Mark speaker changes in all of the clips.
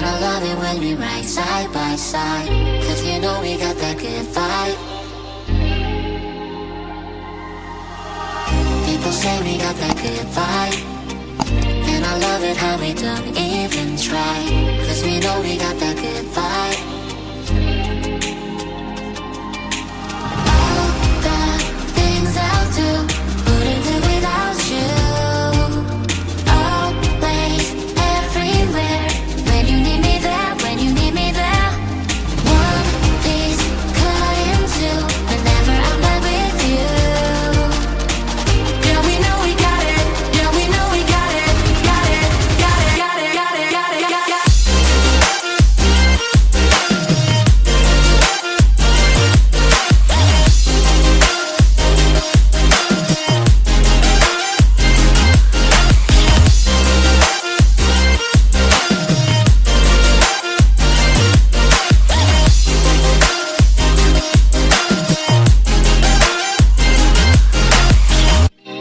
Speaker 1: I love it when we ride side by side, 'cause you know we got that good vibe. People say we got that good vibe, and I love it how we don't even try, 'cause we know we got that good vibe. All the things I'll do, wouldn't do without you. Always, everywhere, when you need me there, when you need me there. One piece cut in two, whenever I'm not with you. Yeah, we know we got it. Yeah, we know we got it. Got it, got it, got it, got it, got it, got it.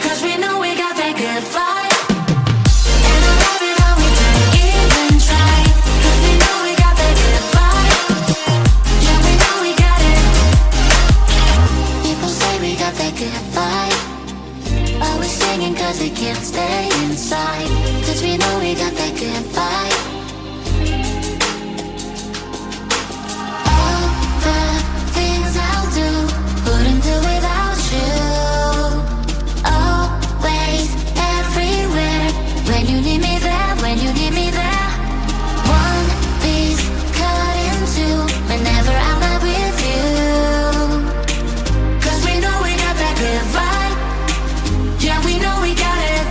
Speaker 1: Cause we know we got that good vibe, and I love it how we don't even try. Cause we know we got that good vibe. Yeah, we know we got it. People say we got that good vibe, always singing cause we can't stay inside. Cause we know we got that good vibe. All the things I'll do, wouldn't do without you. Always, everywhere, when you need me there, when you need me there. One piece cut in two, whenever I'm not with you. Cause we know we got that good vibe. Yeah, we know we got it.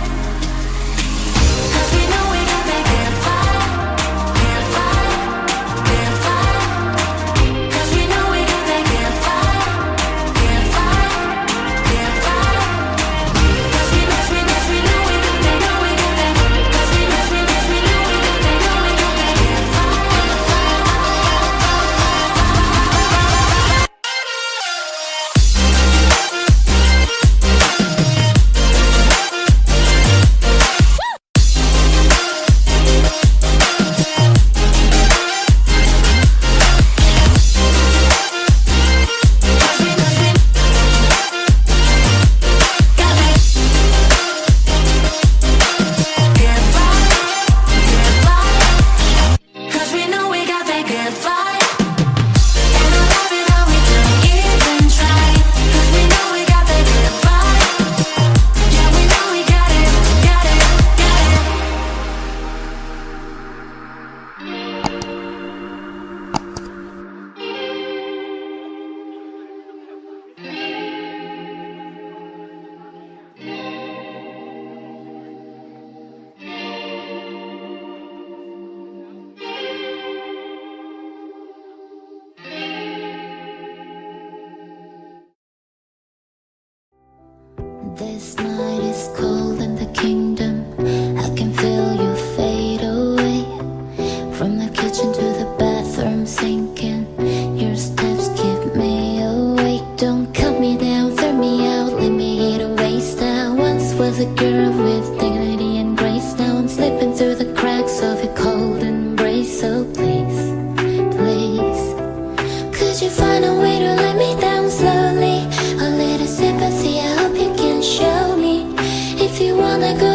Speaker 1: Cause we know we got that good vibe. Good vibe, good vibe. Cause we know we got that good vibe. Good vibe, good vibe. Cause we know we got that, know we got that. Cause we know we got that, know we got that good vibe. Cause we know we got that good vibe, and I love it how we don't even try. Cause we know we got that good vibe. Yeah, we know we got it, got it, got it. This night is cold in the kingdom. I can feel you fade away. From the kitchen to the bathroom sinking, your steps keep me awake. Don't cut me down, throw me out, leave me here to waste. I once was a girl with dignity and grace. Now I'm slipping through the cracks of your cold embrace. So please, please, could you find a way to let me down slowly? A little sympathy, I hope you can show me. If you wanna go